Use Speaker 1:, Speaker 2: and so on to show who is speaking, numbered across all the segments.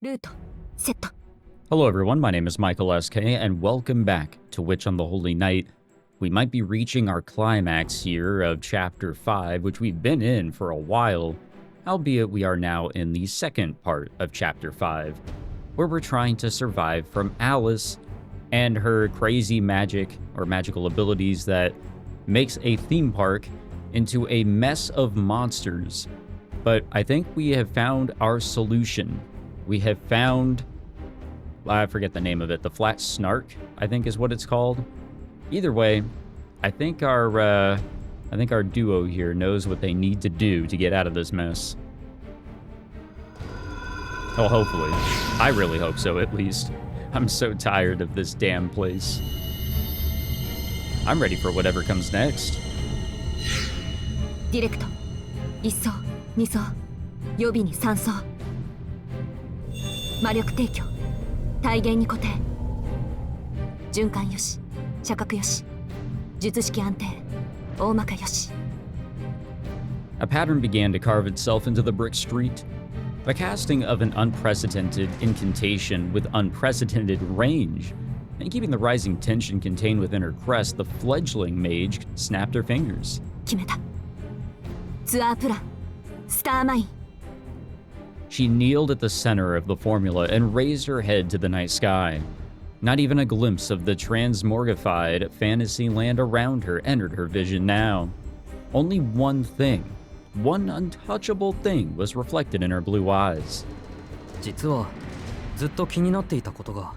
Speaker 1: ルートセット。
Speaker 2: Hello everyone, my name is Michael SK, and welcome back to Witch on the Holy Night. We might be reaching our climax here of Chapter 5, which we've been in for a while, albeit we are now in the second part of Chapter 5, where we're trying to survive from Alice and her crazy magic or magical abilities that makes a theme park into a mess of monsters. But I think we have found our solution. We have found, I forget the name of it, the flat snark, I think is what it's called. Either way, I think our duo here knows what they need to do to get out of this mess. Oh, hopefully. I really hope so, at least. I'm so tired of this damn place. I'm ready for whatever comes next.
Speaker 1: ディレクト1層2層予備に3層魔力提供体現に固定循環よし射角よし術式安定大まかよし
Speaker 2: A pattern began to carve itself into the brick street. The casting of an unprecedented incantation with unprecedented range. And keeping the rising tension contained within her crest, the fledgling mage snapped her fingers.
Speaker 1: 決めたツアープランスターマイン
Speaker 2: She kneeled at the center of the formula and raised her head to the night sky. Not even a glimpse of the transmorgified fantasy land around her entered her vision now. Only one thing, one untouchable thing was reflected in her blue eyes.
Speaker 3: 実はずっと気になっていたことが。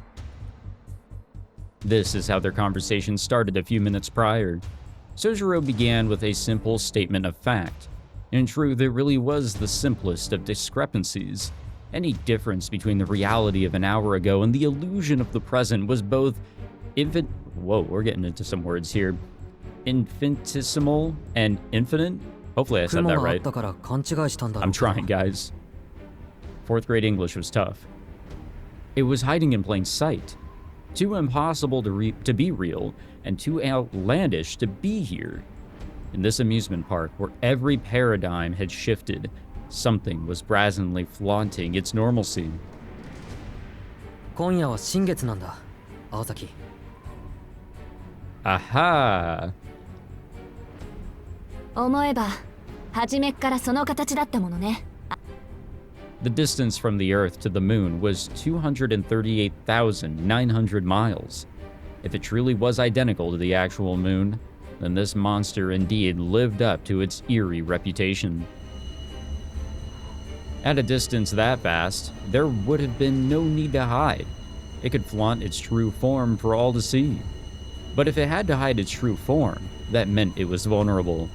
Speaker 2: This is how their conversation started a few minutes prior. Sojiro began with a simple statement of fact. In truth, it really was the simplest of discrepancies. Any difference between the reality of an hour ago and the illusion of the present was both Whoa, we're getting into some words here. Infinitesimal and infinite? Hopefully I said that right. I'm trying, guys. Fourth grade English was tough. It was hiding in plain sight. Too impossible to be real, and too outlandish to be here. In this amusement park, where every paradigm had shifted, something was brazenly flaunting its normalcy.
Speaker 3: 今夜は新月なんだ、青崎。
Speaker 2: Aha!
Speaker 1: 思えば初めっからその形だったものね。
Speaker 2: The distance from the Earth to the Moon was 238,900 miles. If it truly was identical to the actual Moon, then this monster indeed lived up to its eerie reputation. At a distance that vast, there would have been no need to hide. It could flaunt its true form for all to see. But if it had to hide its true form, that meant it was vulnerable.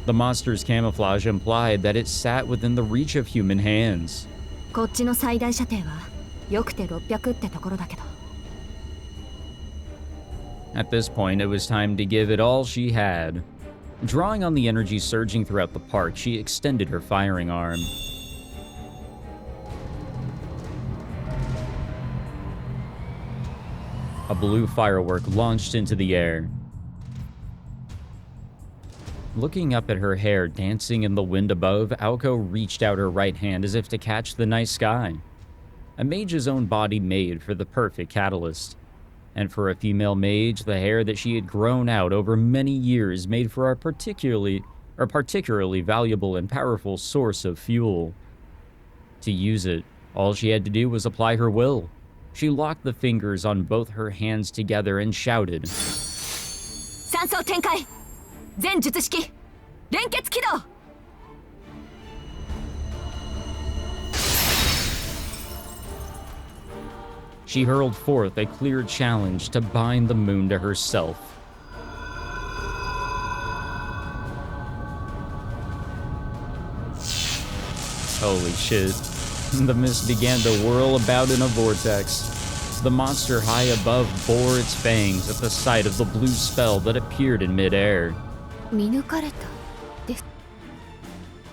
Speaker 2: The monster's camouflage implied that it sat within the reach of human hands.
Speaker 1: こっちの最大射程はよくて600ってところだけど。
Speaker 2: At this point, it was time to give it all she had. Drawing on the energy surging throughout the park, she extended her firing arm. A blue firework launched into the air. Looking up at her hair dancing in the wind above, Aoko reached out her right hand as if to catch the night sky. A mage's own body made for the perfect catalyst. And for a female mage, the hair that she had grown out over many years made for a particularly valuable and powerful source of fuel. To use it, all she had to do was apply her will. She locked the fingers on both her hands together and shouted,
Speaker 1: 三層展開全術式連結起動
Speaker 2: She hurled forth a clear challenge to bind the moon to herself. Holy shit. The mist began to whirl about in a vortex. The monster high above bore its fangs at the sight of the blue spell that appeared in midair.
Speaker 1: 見抜かれたです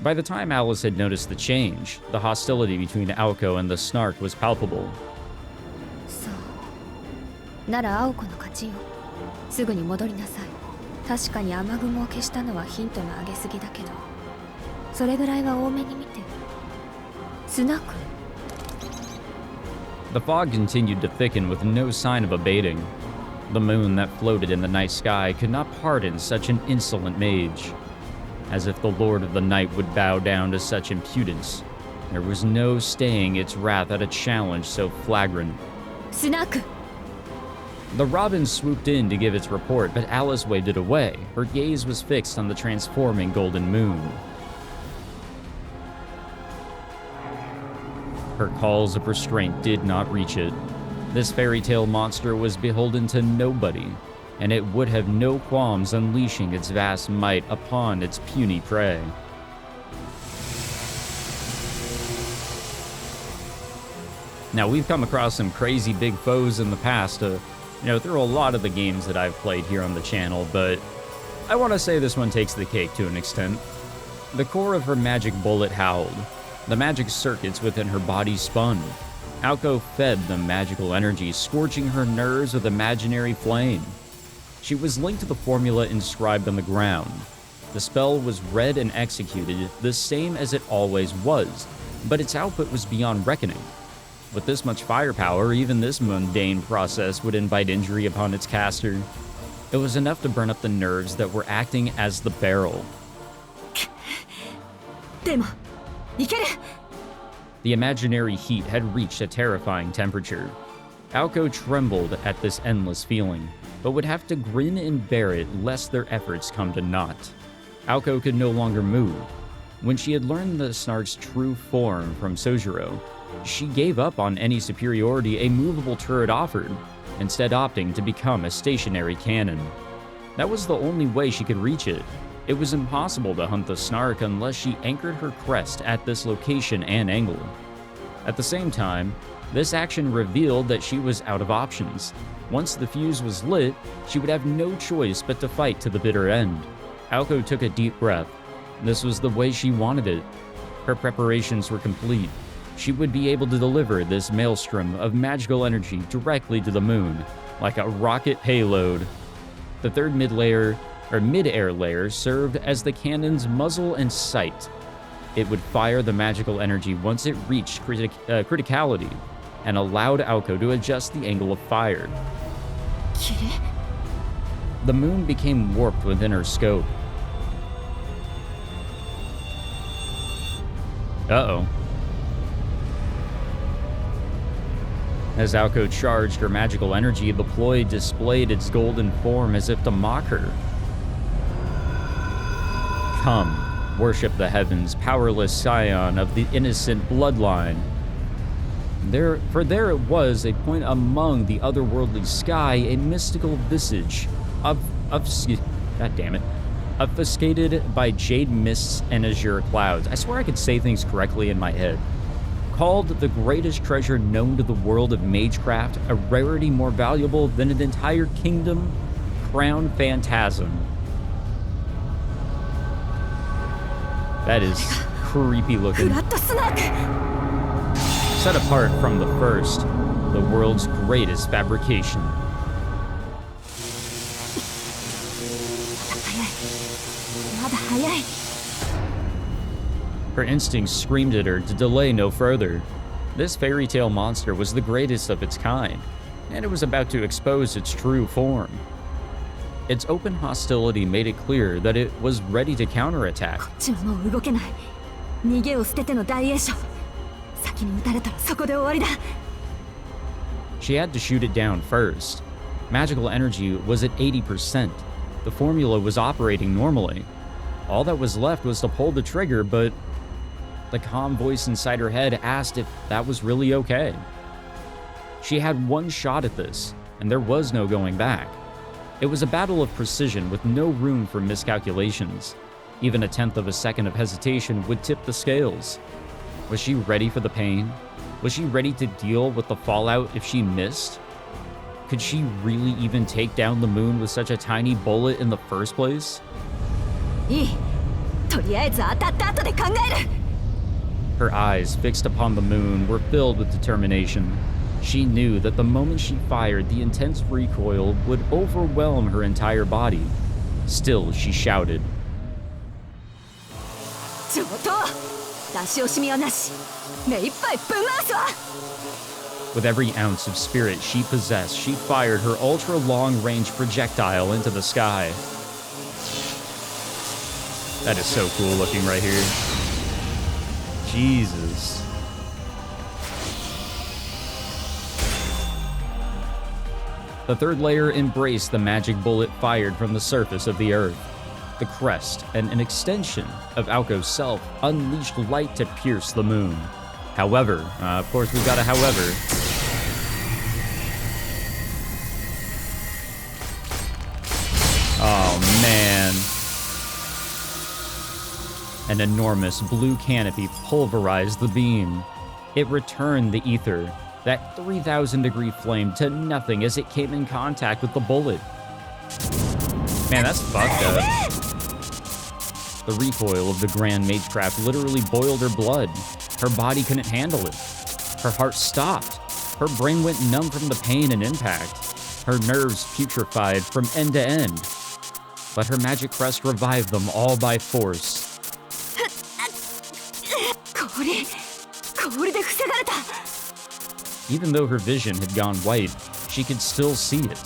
Speaker 2: By the time Alice had noticed the change, the hostility between Aoko and the snark was palpable.
Speaker 1: そうなら青子の勝ちよすぐに戻りなさい確かに雨雲を消したのはヒントの上げすぎだけどそれぐらいは多めに見てスナーク
Speaker 2: The fog continued to thicken with no sign of abating. The moon that floated in the night sky could not pardon such an insolent mage. As if the Lord of the Night would bow down to such impudence. There was no staying its wrath at a challenge so flagrant.
Speaker 1: スナーク
Speaker 2: The robin swooped in to give its report, but Alice waved it away. Her gaze was fixed on the transforming golden moon. Her calls of restraint did not reach it. This fairy tale monster was beholden to nobody, and it would have no qualms unleashing its vast might upon its puny prey. Now, we've come across some crazy big foes in the past, through a lot of the games that I've played here on the channel, but I want to say this one takes the cake to an extent. The core of her magic bullet howled. The magic circuits within her body spun. Aoko fed the magical energy, scorching her nerves with imaginary flame. She was linked to the formula inscribed on the ground. The spell was read and executed the same as it always was, but its output was beyond reckoning. With this much firepower, even this mundane process would invite injury upon its caster. It was enough to burn up the nerves that were acting as the barrel.
Speaker 1: でもいける
Speaker 2: The imaginary heat had reached a terrifying temperature. Aoko trembled at this endless feeling, but would have to grin and bear it lest their efforts come to naught. Aoko could no longer move. When she had learned the Snark's true form from Sojiro, she gave up on any superiority a movable turret offered, instead opting to become a stationary cannon. That was the only way she could reach it. It was impossible to hunt the Snark unless she anchored her crest at this location and angle. At the same time, this action revealed that she was out of options. Once the fuse was lit, she would have no choice but to fight to the bitter end. Aoko took a deep breath. This was the way she wanted it. Her preparations were complete. She would be able to deliver this maelstrom of magical energy directly to the moon, like a rocket payload. The third mid-air layer served as the cannon's muzzle and sight. It would fire the magical energy once it reached criticality, and allowed Aoko to adjust the angle of fire.
Speaker 1: きれ
Speaker 2: The moon became warped within her scope. Uh-oh. As Aoko charged her magical energy, the ploy displayed its golden form as if to mock her. Come, worship the heavens, powerless scion of the innocent bloodline. There it was, a point among the otherworldly sky, a mystical visage, obfuscated by jade mists and azure clouds. I swear I could say things correctly in my head. Called the greatest treasure known to the world of magecraft, a rarity more valuable than an entire kingdom, crown phantasm. That is creepy looking.
Speaker 1: フラットスナーク
Speaker 2: Set apart from the first, the world's greatest fabrication.
Speaker 1: まだ早い
Speaker 2: Her instincts screamed at her to delay no further. This fairy tale monster was the greatest of its kind, and it was about to expose its true form. Its open hostility made it clear that it was ready to counterattack.
Speaker 1: こっちはもう動けない逃げを捨てての大栄翔先に撃たれたらそこで終わりだ
Speaker 2: She had to shoot it down first. Magical energy was at 80%. The formula was operating normally. All that was left was to pull the trigger, but the calm voice inside her head asked if that was really okay. She had one shot at this, and there was no going back. It was a battle of precision with no room for miscalculations. Even a tenth of a second of hesitation would tip the scales. Was she ready for the pain? Was she ready to deal with the fallout if she missed? Could she really even take down the moon with such a tiny bullet in the first place?
Speaker 1: いいとりあえず当たった後で考える
Speaker 2: Her eyes, fixed upon the moon, were filled with determination. She knew that the moment she fired, the intense recoil would overwhelm her entire body. Still, she shouted.
Speaker 1: 上等出し惜しみはなし目いっぱいぶん回すわ
Speaker 2: With every ounce of spirit she possessed, she fired her ultra-long-range projectile into the sky. That is so cool looking right here. Jesus. The third layer embraced the magic bullet fired from the surface of the Earth. The crest and an extension of Aoko's self unleashed light to pierce the moon. However, of course we've got a however. Oh man. An enormous blue canopy pulverized the beam. It returned the ether, that 3,000-degree flame, to nothing as it came in contact with the bullet. Man, that's fucked up. The recoil of the Grand Magecraft literally boiled her blood. Her body couldn't handle it. Her heart stopped. Her brain went numb from the pain and impact. Her nerves putrefied from end to end. But her magic crest revived them all by force. Even though her vision had gone white, she could still see it.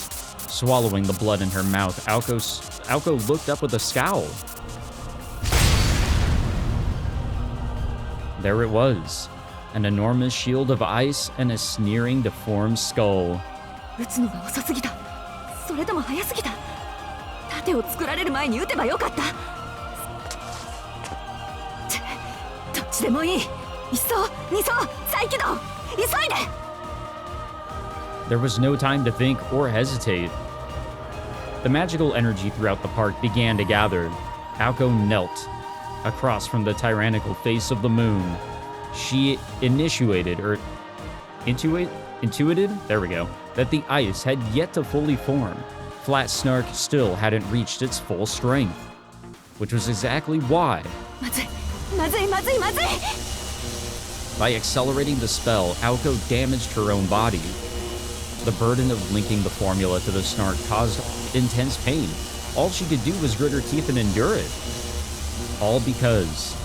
Speaker 2: Swallowing the blood in her mouth, Aoko looked up with a scowl. There it was, an enormous shield of ice and a sneering, deformed skull. There was no time to think or hesitate. The magical energy throughout the park began to gather. Aoko knelt across from the tyrannical face of the moon. She intuited, there we go, that the ice had yet to fully form. Flat Snark still hadn't reached its full strength, which was exactly why. By accelerating the spell, Aoko damaged her own body. The burden of linking the formula to the Snark caused intense pain. All she could do was grit her teeth and endure it. All because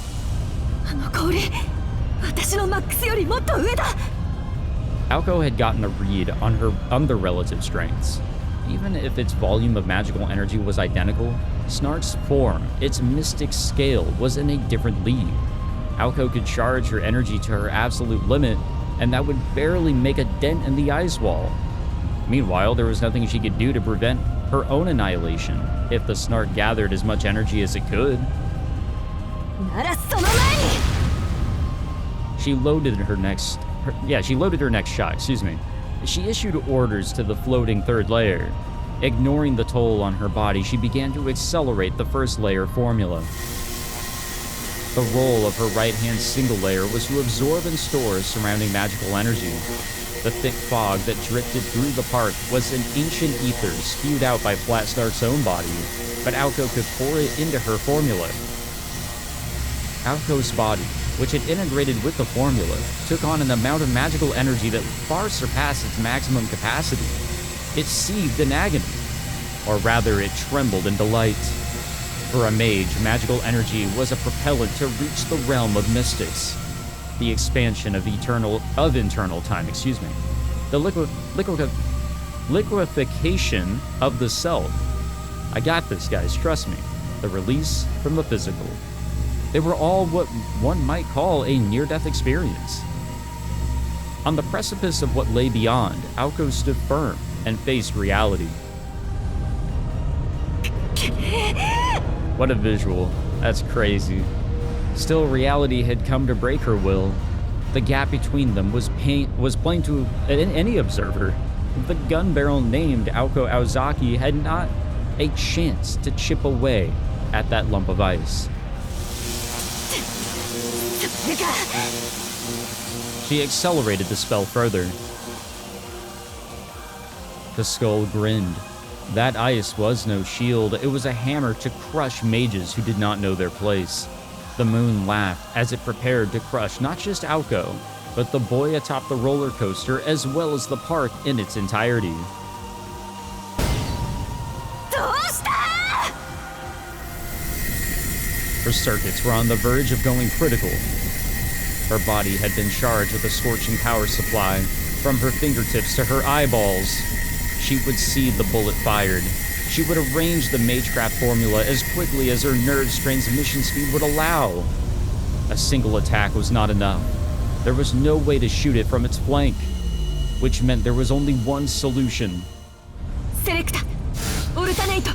Speaker 2: Aoko had gotten a read on their relative strengths. Even if its volume of magical energy was identical, Snark's form, its mystic scale, was in a different league. Aoko could charge her energy to her absolute limit, and that would barely make a dent in the ice wall. Meanwhile, there was nothing she could do to prevent her own annihilation if the Snark gathered as much energy as it could. She loaded her next shot, She issued orders to the floating third layer. Ignoring the toll on her body, she began to accelerate the first layer formula. The role of her right-hand single layer was to absorb and store surrounding magical energy. The thick fog that drifted through the park was an ancient ether spewed out by Flat Snark's own body, but Aoko could pour it into her formula. Aoko's body, which had integrated with the formula, took on an amount of magical energy that far surpassed its maximum capacity. It seethed in agony, or rather it trembled in delight. For a mage, magical energy was a propellant to reach the realm of mystics. The expansion of internal time, The liquefaction of the self. I got this, guys, trust me. The release from the physical. They were all what one might call a near-death experience. On the precipice of what lay beyond, Aoko stood firm and faced reality. What a visual. That's crazy. Still, reality had come to break her will. The gap between them was plain to any observer. The gun barrel named Aoko Aozaki had not a chance to chip away at that lump of ice. She accelerated the spell further. The skull grinned. That ice was no shield, it was a hammer to crush mages who did not know their place. The moon laughed as it prepared to crush not just Aoko, but the boy atop the roller coaster as well as the park in its entirety. Her circuits were on the verge of going critical. Her body had been charged with a scorching power supply. From her fingertips to her eyeballs, she would see the bullet fired. She would arrange the magecraft formula as quickly as her nerve's transmission speed would allow. A single attack was not enough. There was no way to shoot it from its flank, which meant there was only one solution.
Speaker 1: Select. Alternate.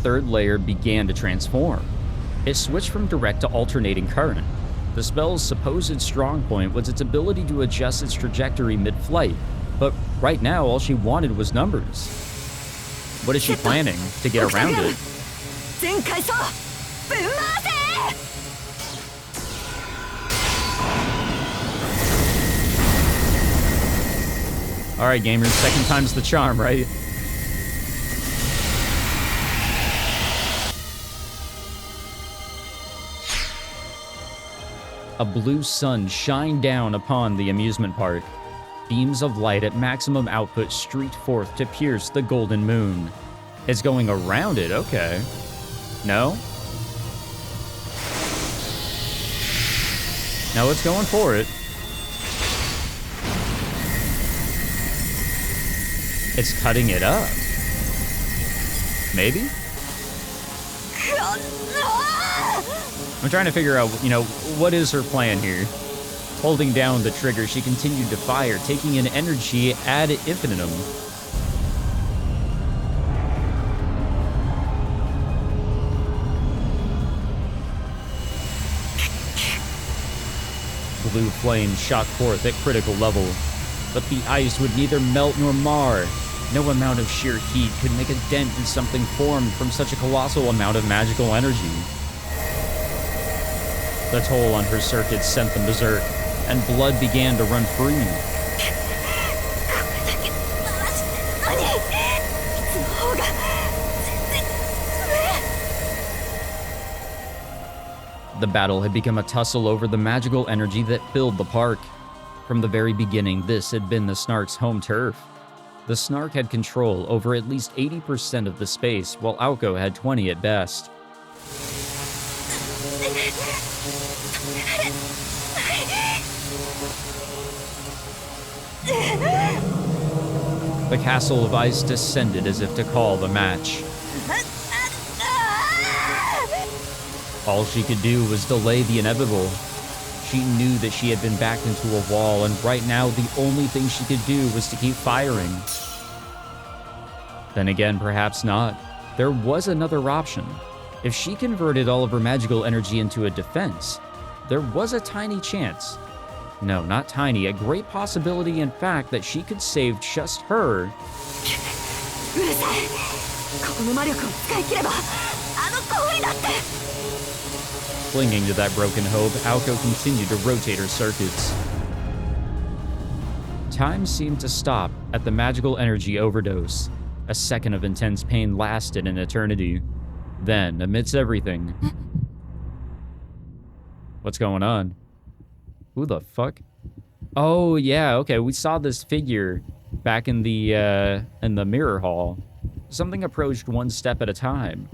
Speaker 2: Third layer began to transform. It switched from direct to alternating current. The spell's supposed strong point was its ability to adjust its trajectory mid-flight, but right now all she wanted was numbers. What is she planning to get around it? Alright gamers, second time's the charm, right? A blue sun shined down upon the amusement park. Beams of light at maximum output streaked forth to pierce the golden moon. It's going around it, okay. No? No, it's going for it. It's cutting it up. Maybe? I'm trying to figure out, what is her plan here? Holding down the trigger, she continued to fire, taking in energy ad infinitum. Blue flame shot forth at critical level, but the ice would neither melt nor mar. No amount of sheer heat could make a dent in something formed from such a colossal amount of magical energy. The toll on her circuits sent them berserk, and blood began to run free. The battle had become a tussle over the magical energy that filled the park. From the very beginning, this had been the Snark's home turf. The Snark had control over at least 80% of the space, while Aoko had 20 at best. The castle of ice descended as if to call the match. All she could do was delay the inevitable. She knew that she had been backed into a wall, and right now the only thing she could do was to keep firing. Then again, perhaps not. There was another option. If she converted all of her magical energy into a defense, there was a tiny chance. No, not tiny, a great possibility, in fact, that she could save just her. Clinging to that broken hope, Aoko continued to rotate her circuits. Time seemed to stop at the magical energy overdose. A second of intense pain lasted an eternity. Then, amidst everything... What's going on? Who the fuck? Oh, yeah, okay, we saw this figure back in the mirror hall. Something approached one step at a time.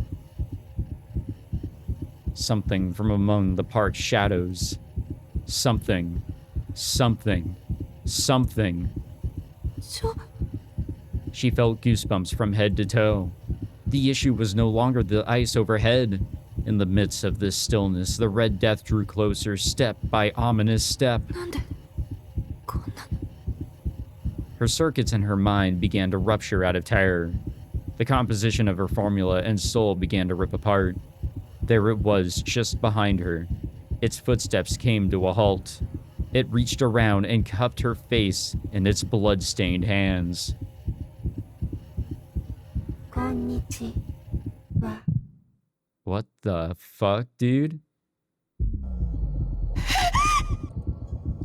Speaker 2: Something from among the park's shadows. Something. She felt goosebumps from head to toe. The issue was no longer the ice overhead. In the midst of this stillness, the Red Death drew closer, step by ominous step. Her circuits in her mind began to rupture out of terror. The composition of her formula and soul began to rip apart. There it was, just behind her. Its footsteps came to a halt. It reached around and cupped her face in its blood-stained hands. What the fuck, dude?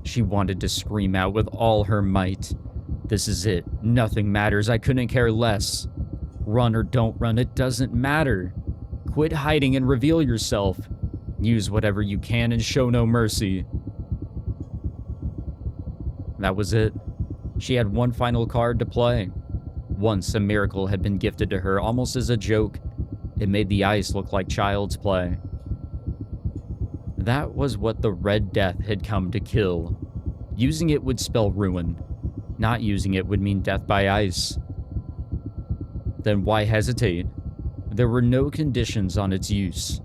Speaker 2: She wanted to scream out with all her might. This is it. Nothing matters. I couldn't care less. Run or don't run, it doesn't matter. Quit hiding and reveal yourself. Use whatever you can and show no mercy. That was it. She had one final card to play. Once a miracle had been gifted to her almost as a joke. It made the ice look like child's play. That was what the Red Death had come to kill. Using it would spell ruin. Not using it would mean death by ice. Then why hesitate? There were no conditions on its use.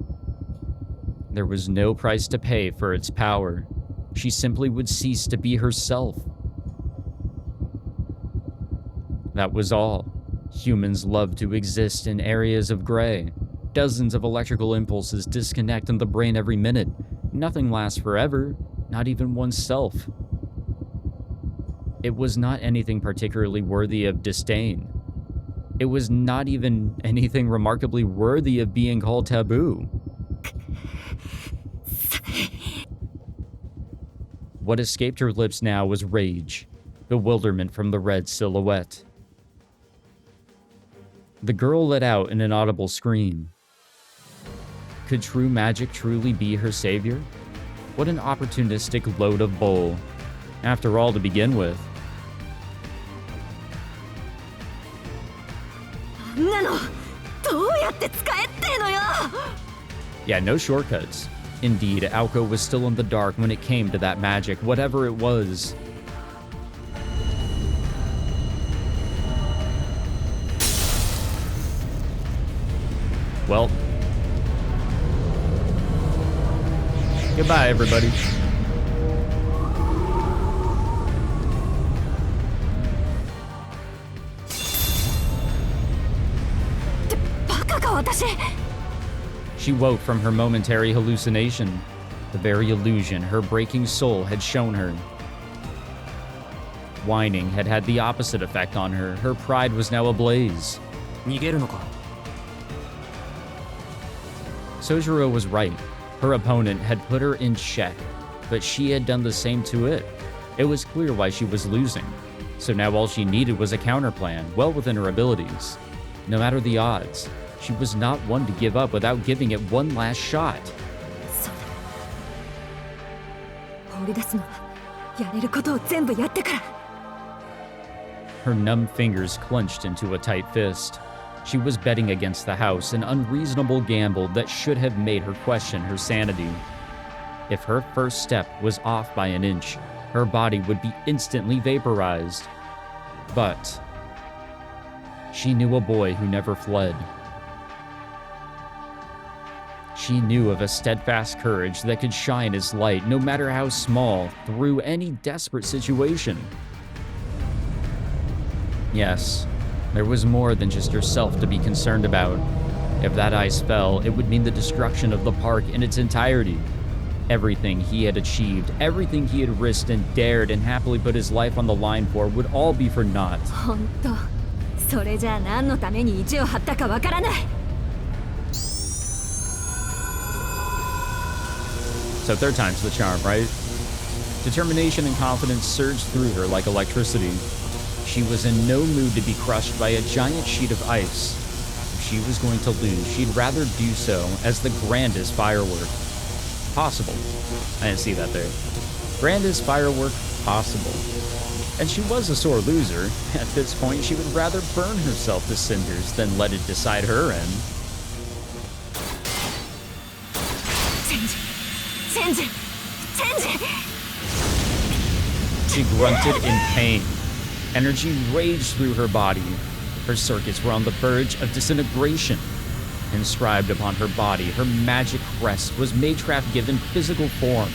Speaker 2: There was no price to pay for its power. She simply would cease to be herself. That was all. Humans love to exist in areas of gray. Dozens of electrical impulses disconnect in the brain every minute. Nothing lasts forever, not even oneself. It was not anything particularly worthy of disdain. It was not even anything remarkably worthy of being called taboo. What escaped her lips now was rage, bewilderment from the red silhouette. The girl let out an inaudible scream. Could true magic truly be her savior? What an opportunistic load of bull. After all, to begin with. Yeah, no shortcuts. Indeed, Aoko was still in the dark when it came to that magic, whatever it was. Well, goodbye, everybody. She woke from her momentary hallucination, the very illusion her breaking soul had shown her. Whining had had the opposite effect on her. Her pride was now ablaze.
Speaker 3: 逃げるのか?
Speaker 2: Sojiro was right. Her opponent had put her in check, but she had done the same to it. It was clear why she was losing. So now all she needed was a counterplan, well within her abilities. No matter the odds, she was not one to give up without giving it one last shot. Her numb fingers clenched into a tight fist. She was betting against the house, an unreasonable gamble that should have made her question her sanity. If her first step was off by an inch, her body would be instantly vaporized. But she knew a boy who never fled. She knew of a steadfast courage that could shine its light, no matter how small, through any desperate situation. Yes, there was more than just herself to be concerned about. If that ice fell, it would mean the destruction of the park in its entirety. Everything he had achieved, everything he had risked and dared and happily put his life on the line for would all be for naught. So third time's the charm, right? Determination and confidence surged through her like electricity. She was in no mood to be crushed by a giant sheet of ice. If she was going to lose, she'd rather do so as the grandest firework possible. I didn't see that there. Grandest firework possible. And she was a sore loser. At this point, she would rather burn herself to cinders than let it decide her end. She grunted in pain. Energy raged through her body. Her circuits were on the verge of disintegration. Inscribed upon her body, her magic crest was Magecraft given physical form.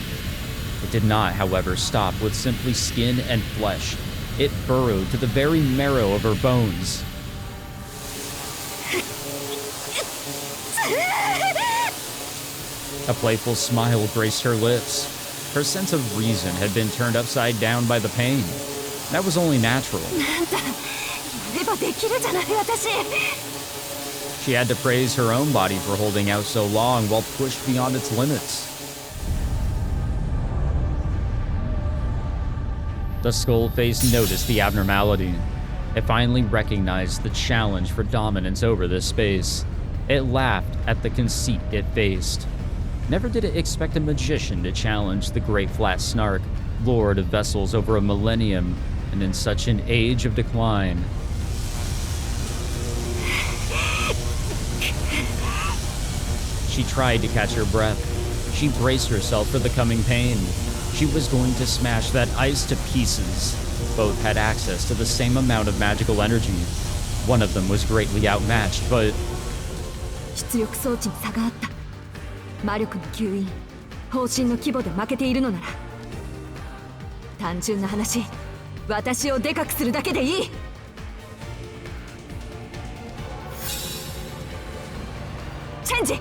Speaker 2: It did not, however, stop with simply skin and flesh. It burrowed to the very marrow of her bones. A playful smile graced her lips. Her sense of reason had been turned upside down by the pain. That was only natural. She had to praise her own body for holding out so long while pushed beyond its limits. The skull face noticed the abnormality. It finally recognized the challenge for dominance over this space. It laughed at the conceit it faced. Never did it expect a magician to challenge the great flat snark, lord of vessels over a millennium, and in such an age of decline. She tried to catch her breath. She braced herself for the coming pain. She was going to smash that ice to pieces. Both had access to the same amount of magical energy. One of them was greatly outmatched, but
Speaker 1: 出力装置に差があった。魔力の吸引、方針の規模で負けているのなら、単純な話、私をでかくするだけでいい。チェンジ、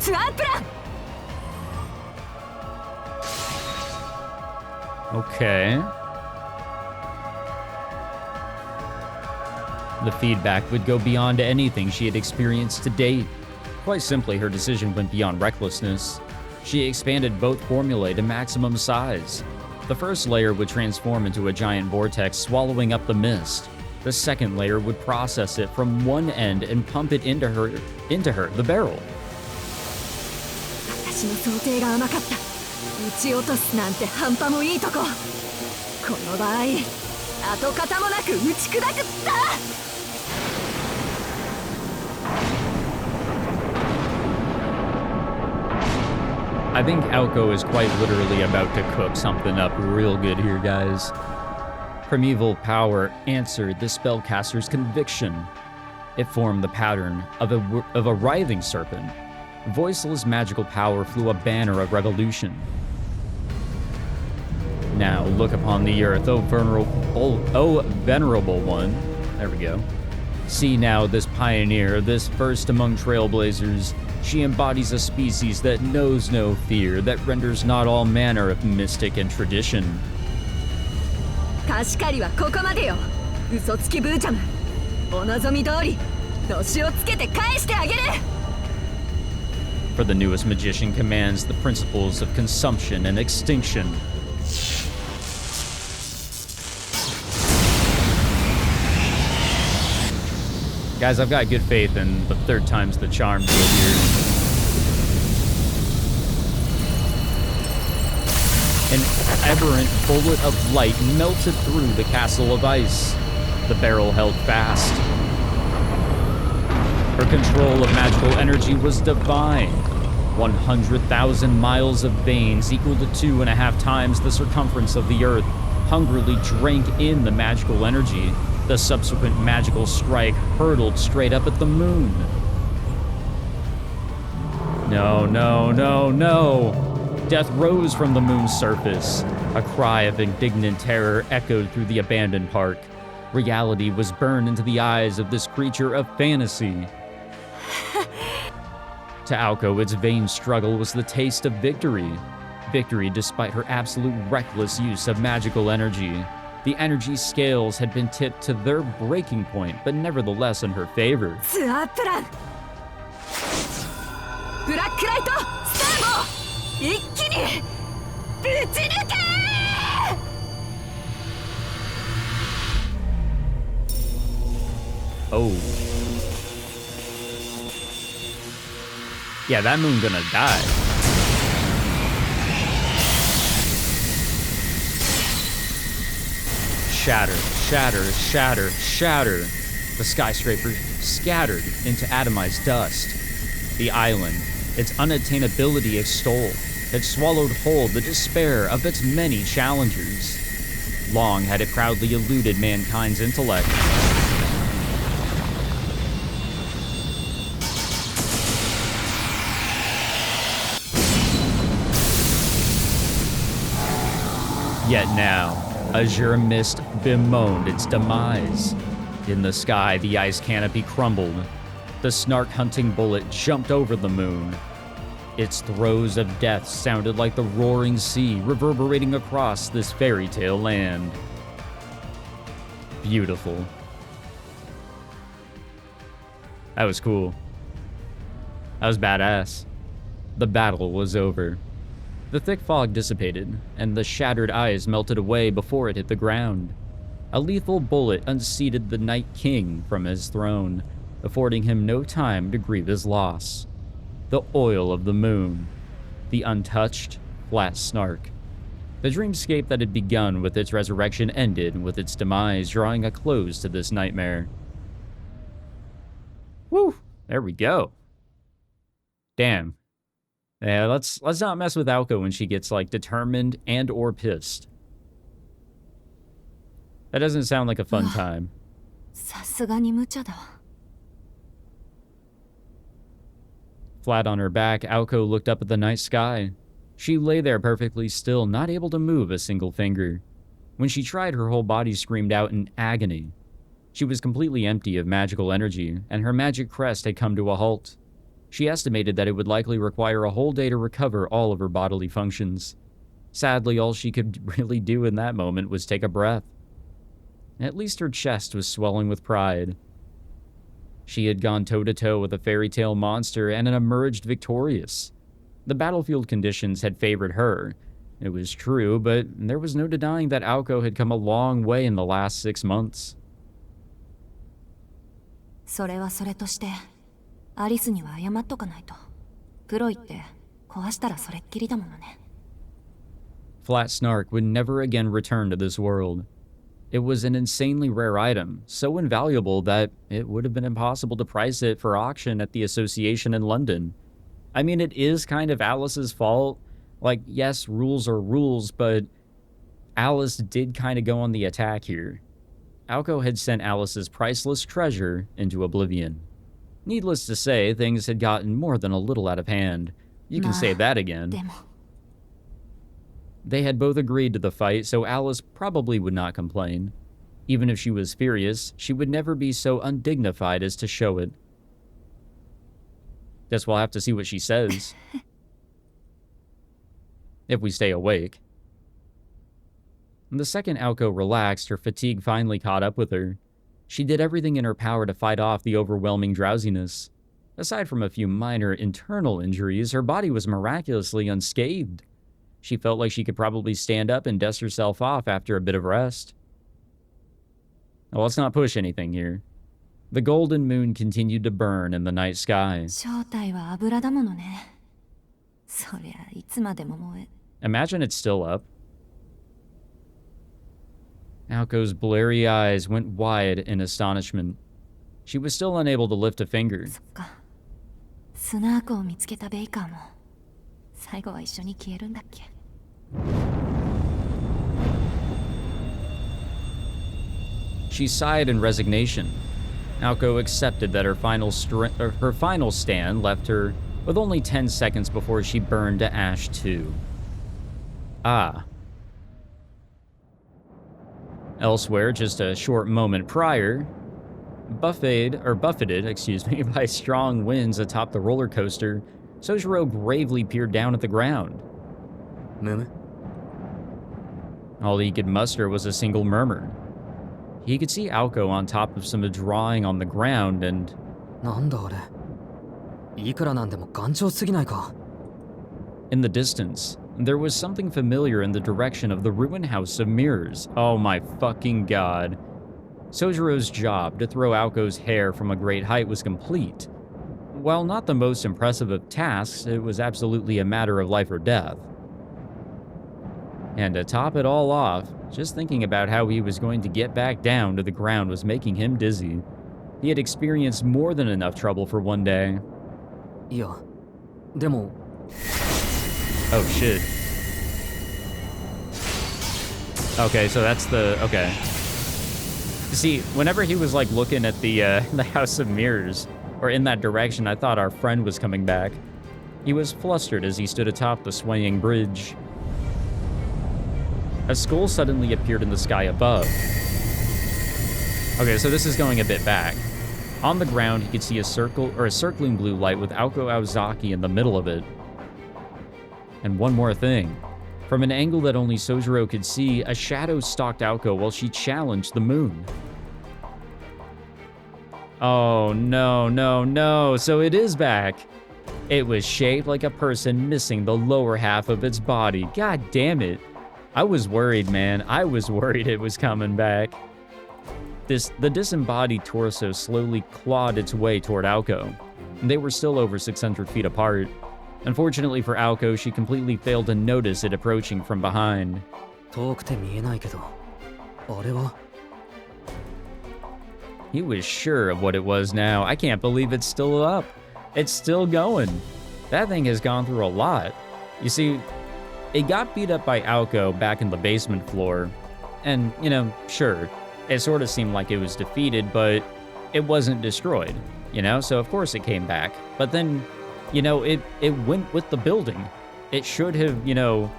Speaker 1: ツアープラン。
Speaker 2: Okay. The feedback would go beyond anything she had experienced to date. Quite simply, her decision went beyond recklessness. She expanded both formulae to maximum size. The first layer would transform into a giant vortex, swallowing up the mist. The second layer would process it from one end and pump it into her, the barrel.
Speaker 1: 私の想定が甘かった。撃ち落とすなんて半端もいいとこ。この場合、跡形もなく打ち砕くった。
Speaker 2: I think Aoko is quite literally about to cook something up real good here, guys. Primeval power answered the spellcaster's conviction. It formed the pattern of a writhing serpent. Voiceless magical power flew a banner of revolution. Now look upon the earth, O venerable one. There we go. See now this pioneer, this first among trailblazers. She embodies a species that knows no fear, that renders not all manner of mystic and tradition.
Speaker 1: 貸し借りはここまでよ。嘘つきブーチャム。お望み通り、のしをつけて返してあげる。
Speaker 2: For the newest magician commands the principles of consumption and extinction. Guys, I've got good faith in the third time's the charm deal here. An aberrant bullet of light melted through the castle of ice. The barrel held fast. Her control of magical energy was divine. 100,000 miles of veins, equal to 2.5 times the circumference of the Earth, hungrily drank in the magical energy. The subsequent magical strike hurtled straight up at the moon. No, no, no, no! Death rose from the moon's surface. A cry of indignant terror echoed through the abandoned park. Reality was burned into the eyes of this creature of fantasy. To Aoko, its vain struggle was the taste of victory. Victory despite her absolute reckless use of magical energy. The energy scales had been tipped to their breaking point, but nevertheless in her favor.
Speaker 1: ツアープラン。ブラックライトスターボー。一気にぶち抜け
Speaker 2: Oh. Yeah, that moon gonna die. Shatter, shatter, shatter, shatter. The skyscraper scattered into atomized dust. The island, its unattainability extolled, had swallowed whole the despair of its many challengers. Long had it proudly eluded mankind's intellect. Yet now, azure mist bemoaned its demise. In the sky, the ice canopy crumbled. The snark-hunting bullet jumped over the moon. Its throes of death sounded like the roaring sea reverberating across this fairy tale land. Beautiful. That was cool. That was badass. The battle was over. The thick fog dissipated, and the shattered eyes melted away before it hit the ground. A lethal bullet unseated the Night King from his throne, affording him no time to grieve his loss. The oil of the moon. The untouched, flat snark. The dreamscape that had begun with its resurrection ended with its demise, drawing a close to this nightmare. Woo! There we go. Damn. Yeah, let's not mess with Aoko when she gets, like, determined and or pissed. That doesn't sound like a fun time.
Speaker 1: さすがに無茶だわ。
Speaker 2: Flat on her back, Aoko looked up at the night sky. She lay there perfectly still, not able to move a single finger. When she tried, her whole body screamed out in agony. She was completely empty of magical energy, and her magic crest had come to a halt. She estimated that it would likely require a whole day to recover all of her bodily functions. Sadly, all she could really do in that moment was take a breath. At least her chest was swelling with pride. She had gone toe-to-toe with a fairy tale monster and had emerged victorious. The battlefield conditions had favored her. It was true, but there was no denying that Aoko had come a long way in the last 6 months.
Speaker 1: それはそれとして、アリスには謝っとかないと。プロイって壊したらそれっきりだものね。
Speaker 2: Flat Snark would never again return to this world. It was an insanely rare item, so invaluable that it would have been impossible to price it for auction at the association in London. I mean, it is kind of Alice's fault. Like, yes, rules are rules, but Alice did kind of go on the attack here. Aoko had sent Alice's priceless treasure into oblivion. Needless to say, things had gotten more than a little out of hand. You can say that again.
Speaker 1: でも
Speaker 2: They had both agreed to the fight, so Alice probably would not complain. Even if she was furious, she would never be so undignified as to show it. Guess we'll have to see what she says. If we stay awake. The second Aoko relaxed, her fatigue finally caught up with her. She did everything in her power to fight off the overwhelming drowsiness. Aside from a few minor internal injuries, her body was miraculously unscathed. She felt like she could probably stand up and dust herself off after a bit of rest. Well, let's not push anything here. The golden moon continued to burn in the night sky.
Speaker 1: 正体は油だものね。そりゃいつまでも燃え。
Speaker 2: Imagine it's still up. Aoko's blurry eyes went wide in astonishment. She was still unable to lift a finger.
Speaker 1: そっか。スナークを見つけたベイカーも最後は一緒に消えるんだっけ。
Speaker 2: She sighed in resignation. Aoko accepted that her final stand left her with only 10 seconds before she burned to ash too. Ah. Elsewhere, just a short moment prior, buffeted by strong winds atop the roller coaster, Sojiro gravely peered down at the ground.
Speaker 3: Mumu?
Speaker 2: All he could muster was a single murmur. He could see Aoko on top of some drawing on the ground and...
Speaker 3: なんだあれ。いくらなんでも頑丈すぎないか。
Speaker 2: In the distance, there was something familiar in the direction of the ruined house of mirrors. Oh my fucking god. Sojiro's job to throw Aoko's hair from a great height was complete. While not the most impressive of tasks, it was absolutely a matter of life or death. And to top it all off, just thinking about how he was going to get back down to the ground was making him dizzy. He had experienced more than enough trouble for one day.
Speaker 3: いや、でも
Speaker 2: Oh shit. Okay, so that's the... okay. See, whenever he was like looking at the House of Mirrors, or in that direction, I thought our friend was coming back. He was flustered as he stood atop the swaying bridge. A skull suddenly appeared in the sky above. Okay, so this is going a bit back. On the ground, he could see a circling blue light with Aoko Aozaki in the middle of it. And one more thing. From an angle that only Sojiro could see, a shadow stalked Aoko while she challenged the moon. Oh, no, no, no. So it is back. It was shaped like a person missing the lower half of its body. God damn it. I was worried, man. I was worried it was coming back. The disembodied torso slowly clawed its way toward Aoko. They were still over 600 feet apart. Unfortunately for Aoko, she completely failed to notice it approaching from behind.
Speaker 3: 遠くて見えないけど、あれは
Speaker 2: He was sure of what it was now. I can't believe it's still up. It's still going. That thing has gone through a lot. You see, it got beat up by Aoko back in the basement floor. And, you know, sure, it sort of seemed like it was defeated, but it wasn't destroyed, you know? So of course it came back. But then, you know, it went with the building. It should have, you know,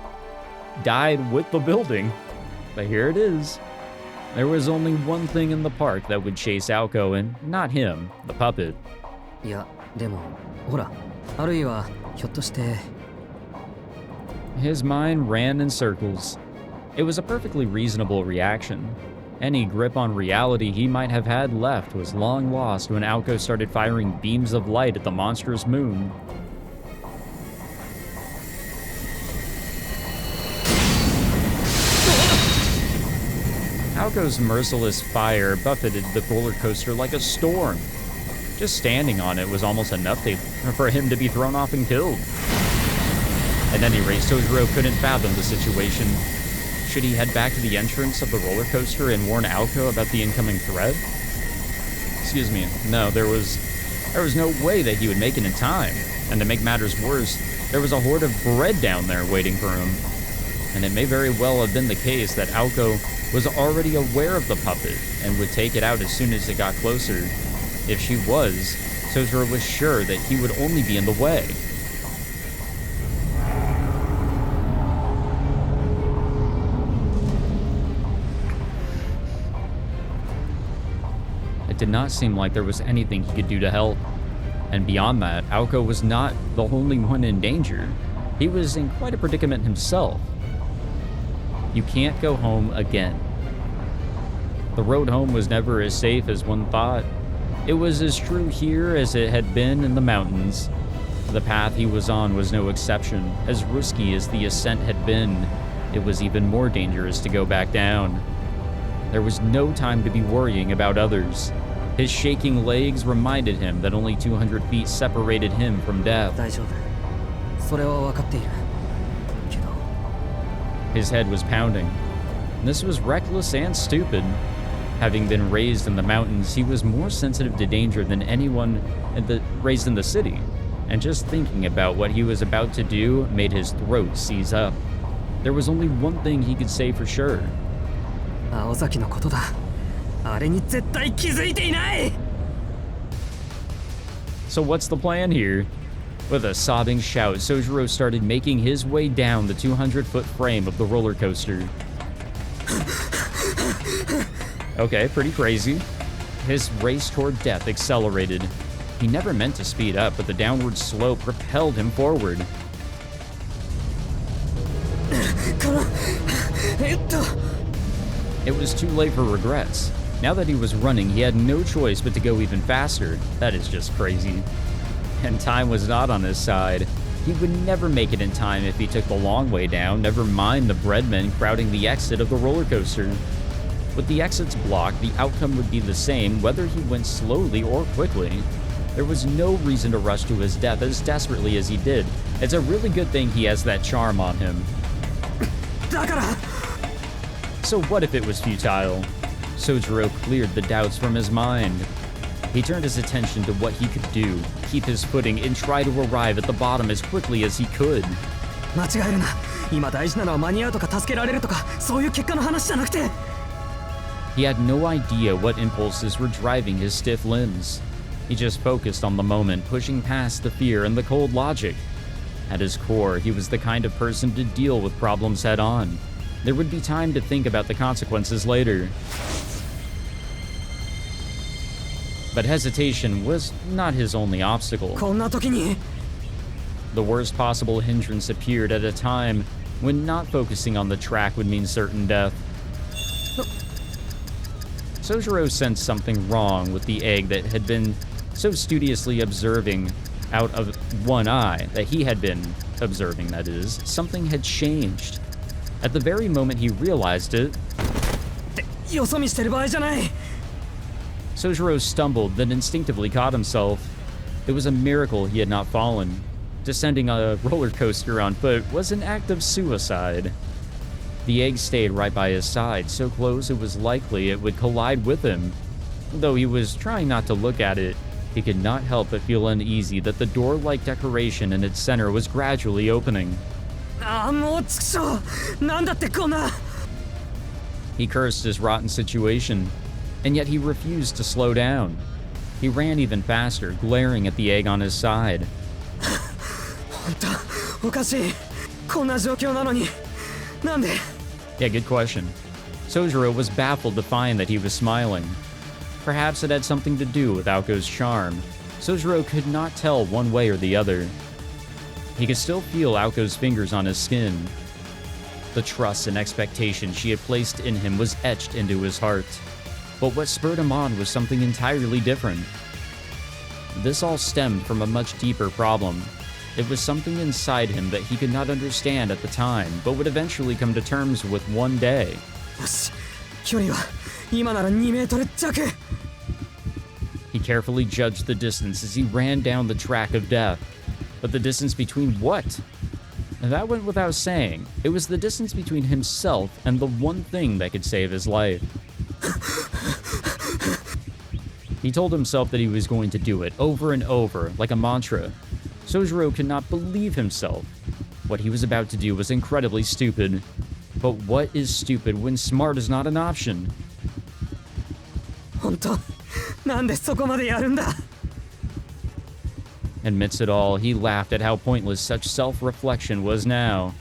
Speaker 2: died with the building. But here it is. There was only one thing in the park that would chase Aoko, and not him, the puppet.
Speaker 3: いや、でも、ほら、あるいは、ひょっとして。
Speaker 2: His mind ran in circles. It was a perfectly reasonable reaction. Any grip on reality he might have had left was long lost when Aoko started firing beams of light at the monstrous moon. Aoko's merciless fire buffeted the roller coaster like a storm. Just standing on it was almost enough for him to be thrown off and killed. At any rate, Sojiro couldn't fathom the situation. Should he head back to the entrance of the roller coaster and warn Aoko about the incoming threat? Excuse me, no, there was no way that he would make it in time. And to make matters worse, there was a horde of bread down there waiting for him. And it may very well have been the case that Aoko was already aware of the puppet and would take it out as soon as it got closer. If she was, Sojiro was sure that he would only be in the way. It did not seem like there was anything he could do to help. And beyond that, Aoko was not the only one in danger. He was in quite a predicament himself. You can't go home again. The road home was never as safe as one thought. It was as true here as it had been in the mountains. The path he was on was no exception. As risky as the ascent had been, it was even more dangerous to go back down. There was no time to be worrying about others. His shaking legs reminded him that only 200 feet separated him from death.
Speaker 3: 大丈夫。それは分かっている。けど。
Speaker 2: His head was pounding. This was reckless and stupid. Having been raised in the mountains, he was more sensitive to danger than anyone raised in the city. And just thinking about what he was about to do made his throat seize up. There was only one thing he could say for sure.
Speaker 3: 青崎のことだ。あれに絶対気づいていない。
Speaker 2: So what's the plan here? With a sobbing shout, Sojiro started making his way down the 200-foot frame of the roller coaster. Okay, pretty crazy. His race toward death accelerated. He never meant to speed up, but the downward slope propelled him forward. It was too late for regrets. Now that he was running, he had no choice but to go even faster. That is just crazy. And time was not on his side. He would never make it in time if he took the long way down, never mind the breadmen crowding the exit of the roller coaster. With the exits blocked, the outcome would be the same whether he went slowly or quickly. There was no reason to rush to his death as desperately as he did. It's a really good thing he has that charm on him. So what if it was futile? Sojiro cleared the doubts from his mind. He turned his attention to what he could do, keep his footing, and try to arrive at the bottom as quickly as he could.
Speaker 3: 間違えるな。今大事なのは間に合うとか助けられるとかそういう結果の話じゃなくて。
Speaker 2: He had no idea what impulses were driving his stiff limbs. He just focused on the moment, pushing past the fear and the cold logic. At his core, he was the kind of person to deal with problems head on. There would be time to think about the consequences later. But hesitation was not his only obstacle.
Speaker 3: こんな時に。
Speaker 2: The worst possible hindrance appeared at a time when not focusing on the track would mean certain death. Sojiro sensed something wrong with the egg that had been so studiously observing out of one eye, that he had been observing, that is. Something had changed. At the very moment he realized it,
Speaker 3: よそ見してる場合じゃない。
Speaker 2: Sojiro stumbled, then instinctively caught himself. It was a miracle he had not fallen. Descending a roller coaster on foot was an act of suicide. The egg stayed right by his side, so close it was likely it would collide with him. Though he was trying not to look at it, He could not help but feel uneasy that the door-like decoration in its center was gradually opening.
Speaker 3: ああもうちくしょうなんだってこんな
Speaker 2: He cursed his rotten situation, and yet he refused to slow down. He ran even faster, glaring at the egg on his side.
Speaker 3: 本当おかしいこんな状況なのになんで
Speaker 2: Yeah, good question. Sojiro was baffled to find that he was smiling. Perhaps it had something to do with Aoko's charm. Sojiro could not tell one way or the other. He could still feel Aoko's fingers on his skin. The trust and expectation she had placed in him was etched into his heart. But what spurred him on was something entirely different. This all stemmed from a much deeper problem. It was something inside him that he could not understand at the time, but would eventually come to terms with one day.
Speaker 3: よし距離は今なら2メートル弱
Speaker 2: He carefully judged the distance as he ran down the track of death. But the distance between what? That went without saying. It was the distance between himself and the one thing that could save his life. He told himself that he was going to do it over and over, like a mantra. Sojiro could not believe himself. What he was about to do was incredibly stupid. But what is stupid when smart is not an option?
Speaker 3: 本当なんでそこまでやるんだ
Speaker 2: Amidst it all, he laughed at how pointless such self-reflection was now.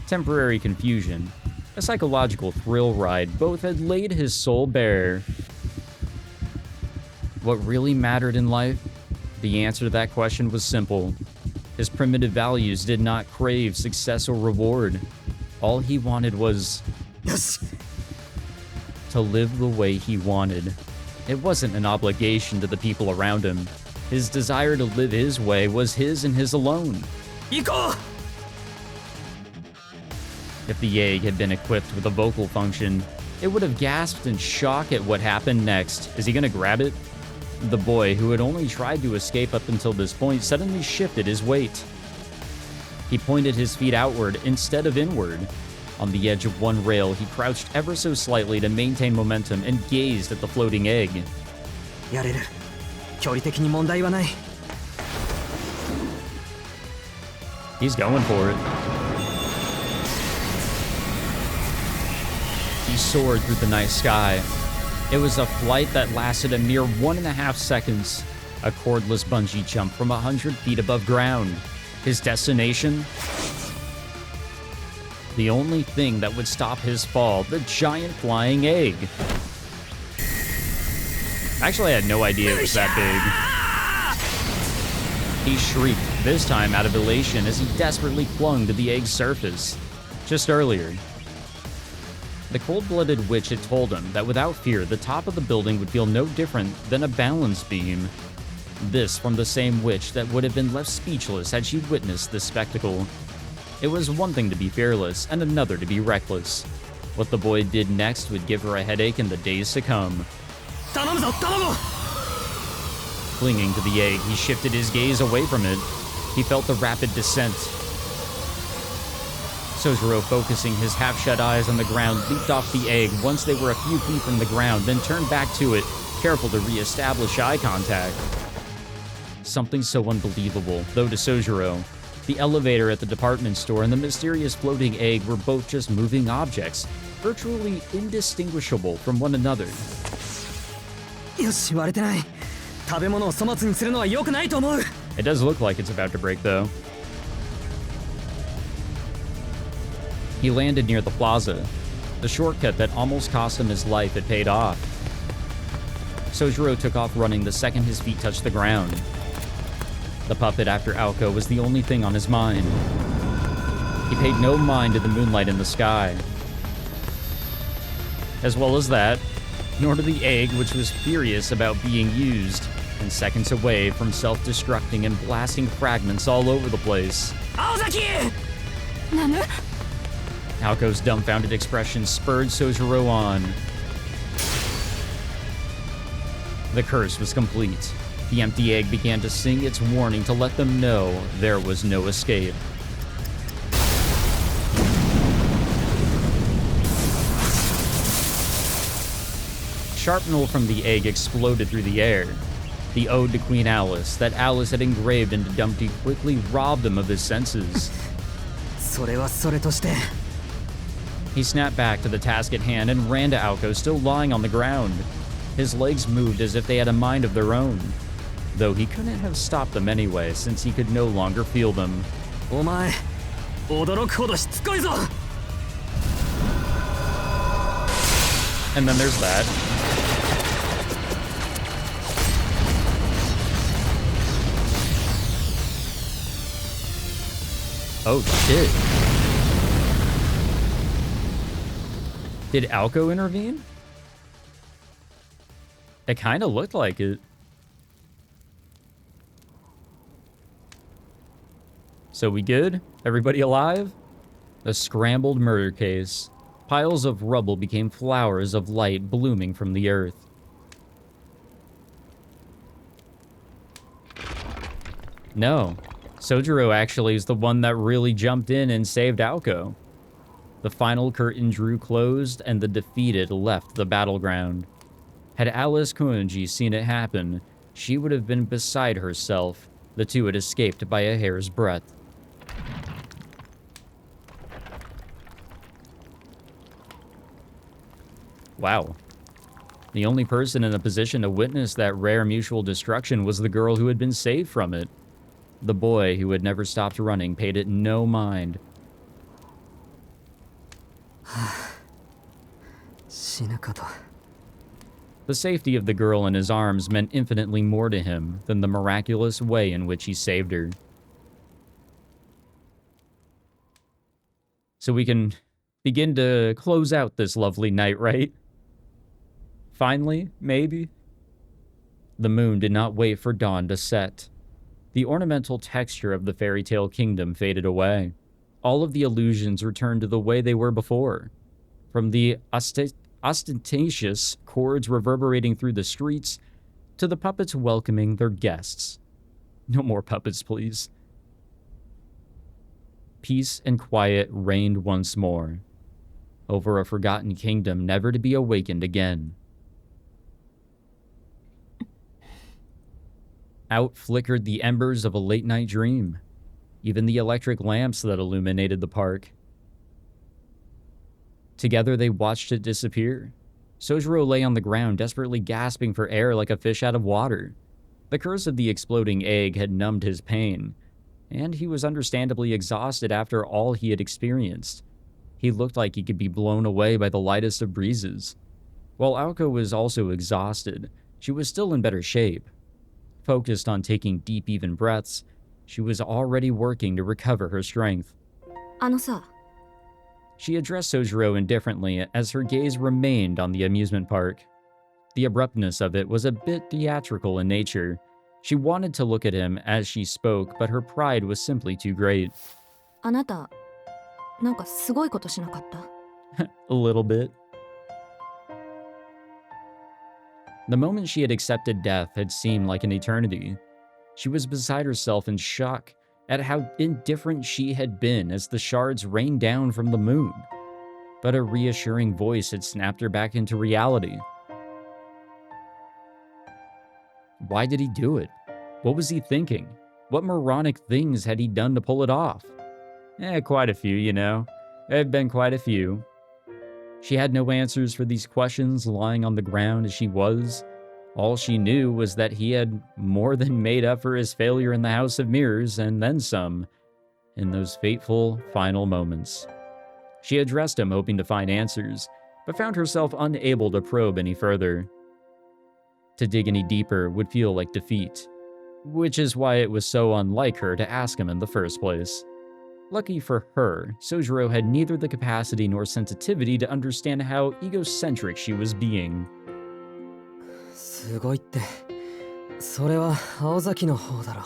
Speaker 2: Temporary confusion, a psychological thrill ride, both had laid his soul bare. What really mattered in life? The answer to that question was simple. His primitive values did not crave success or reward. All he wanted was
Speaker 3: よし
Speaker 2: to live the way he wanted. It wasn't an obligation to the people around him. His desire to live his way was his and his alone.
Speaker 3: 行こ
Speaker 2: If the egg had been equipped with a vocal function, it would have gasped in shock at what happened next. Is he gonna grab it? The boy, who had only tried to escape up until this point, suddenly shifted his weight. He pointed his feet outward instead of inward. On the edge of one rail, he crouched ever so slightly to maintain momentum and gazed at the floating egg.
Speaker 3: うやれる距離的に問題はない
Speaker 2: He's going for it. He soared through the night sky. It was a flight that lasted a mere 1.5 seconds. A cordless bungee jump from 100 feet above ground. His destination? The only thing that would stop his fall, the giant flying egg. Actually, I had no idea it was that big. He shrieked, this time out of elation, as he desperately clung to the egg's surface. Just earlier, the cold-blooded witch had told him that without fear, the top of the building would feel no different than a balance beam. This from the same witch that would have been left speechless had she witnessed this spectacle. It was one thing to be fearless, and another to be reckless. What the boy did next would give her a headache in the days to come.
Speaker 3: 頼むぞ頼む
Speaker 2: Clinging to the egg, he shifted his gaze away from it. He felt the rapid descent. Sojiro, focusing his half-shut eyes on the ground, leaped off the egg once they were a few feet from the ground, then turned back to it, careful to re-establish eye contact. Something so unbelievable, though, to Sojiro. The elevator at the department store and the mysterious floating egg were both just moving objects, virtually indistinguishable from one another.
Speaker 3: よし割れてない食べ物を粗末にするのは良くないと思う
Speaker 2: It does look like it's about to break, though. He landed near the plaza. The shortcut that almost cost him his life had paid off. Sojiro took off running the second his feet touched the ground. The puppet after Aoko was the only thing on his mind. He paid no mind to the moonlight in the sky. As well as that, nor to the egg, which was furious about being used, and seconds away from self-destructing and blasting fragments all over the place.
Speaker 3: 青崎
Speaker 1: Nanu?
Speaker 2: Aoko's dumbfounded expression spurred Sojiro on. The curse was complete. The empty egg began to sing its warning to let them know there was no escape. Shrapnel from the egg exploded through the air. The ode to Queen Alice that Alice had engraved into Dumpty quickly robbed him of his senses.
Speaker 3: それはそれとして
Speaker 2: He snapped back to the task at hand and ran to Alco, still lying on the ground. His legs moved as if they had a mind of their own, though he couldn't have stopped them anyway since he could no longer feel them.
Speaker 3: お前驚くほどしつこいぞ
Speaker 2: And then there's that. Oh shit. Did Alco intervene? It kind of looked like it. So we good? Everybody alive? A scrambled murder case. Piles of rubble became flowers of light blooming from the earth. No. Sojiro actually is the one that really jumped in and saved Alco. The final curtain drew closed and the defeated left the battleground. Had Alice Koenji seen it happen, she would have been beside herself. The two had escaped by a hair's breadth. Wow. The only person in a position to witness that rare mutual destruction was the girl who had been saved from it. The boy who had never stopped running paid it no mind.
Speaker 3: 死ぬかと
Speaker 2: The safety of the girl in his arms meant infinitely more to him than the miraculous way in which he saved her. So we can begin to close out this lovely night, right? Finally, maybe? The moon did not wait for dawn to set. The ornamental texture of the fairy tale kingdom faded away. All of the illusions returned to the way they were before. From the ostentatious chords reverberating through the streets, to the puppets welcoming their guests. No more puppets, please. Peace and quiet reigned once more, over a forgotten kingdom never to be awakened again. Out flickered the embers of a late-night dream, even the electric lamps that illuminated the park. Together they watched it disappear. Sojiro lay on the ground, desperately gasping for air like a fish out of water. The curse of the exploding egg had numbed his pain, and he was understandably exhausted after all he had experienced. He looked like he could be blown away by the lightest of breezes. While Aoko was also exhausted, she was still in better shape. Focused on taking deep, even breaths, she was already working to recover her strength.
Speaker 1: あのさ、
Speaker 2: She addressed Sojiro indifferently as her gaze remained on the amusement park. The abruptness of it was a bit theatrical in nature. She wanted to look at him as she spoke, but her pride was simply too great.
Speaker 1: あなた、なんかすごいことしなかった？
Speaker 2: A little bit. The moment she had accepted death had seemed like an eternity. She was beside herself in shock at how indifferent she had been as the shards rained down from the moon. But a reassuring voice had snapped her back into reality. Why did he do it? What was he thinking? What moronic things had he done to pull it off? Quite a few, you know. There have been quite a few. She had no answers for these questions, lying on the ground as she was. All she knew was that he had more than made up for his failure in the House of Mirrors, and then some, in those fateful final moments. She addressed him hoping to find answers, but found herself unable to probe any further. To dig any deeper would feel like defeat, which is why it was so unlike her to ask him in the first place. Lucky for her, Sojiro had neither the capacity nor sensitivity to understand how egocentric she was being.
Speaker 3: すごいってそれは青崎の方だろ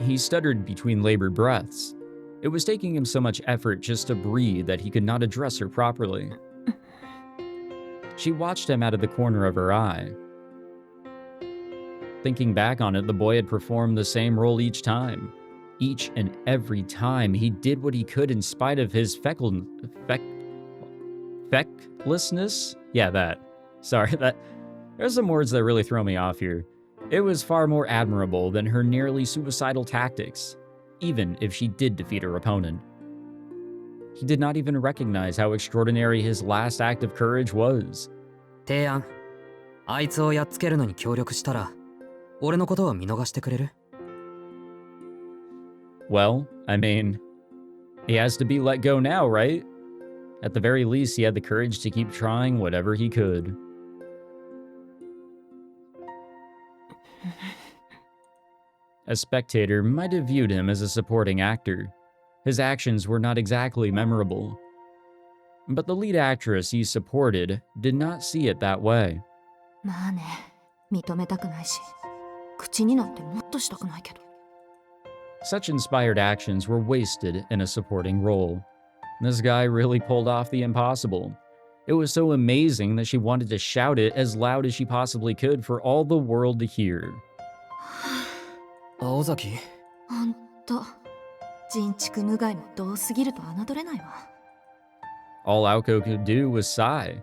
Speaker 2: He stuttered between labored breaths. It was taking him so much effort just to breathe that he could not address her properly. She watched him out of the corner of her eye. Thinking back on it, the boy had performed the same role each time. Each and every time, he did what he could in spite of his fecklessness? Yeah, that. Sorry, There's some words that really throw me off here. It was far more admirable than her nearly suicidal tactics, even if she did defeat her opponent. He did not even recognize how extraordinary his last act of courage was.
Speaker 3: 提案。あいつをやっつけるのに協力したら、俺のことは見逃してくれる？
Speaker 2: Well, I mean, he has to be let go now, right? At the very least, he had the courage to keep trying whatever he could. A spectator might have viewed him as a supporting actor. His actions were not exactly memorable. But the lead actress he supported did not see it that way.
Speaker 1: まあね、認めたくないし、口になってもっとしたくないけど。
Speaker 2: Such inspired actions were wasted in a supporting role. This guy really pulled off the impossible. It was so amazing that she wanted to shout it as loud as she possibly could for all the world to hear.
Speaker 3: 青崎。
Speaker 1: ほんと、人畜無害も同すぎると侮れないわ。
Speaker 2: All Aoko could do was sigh.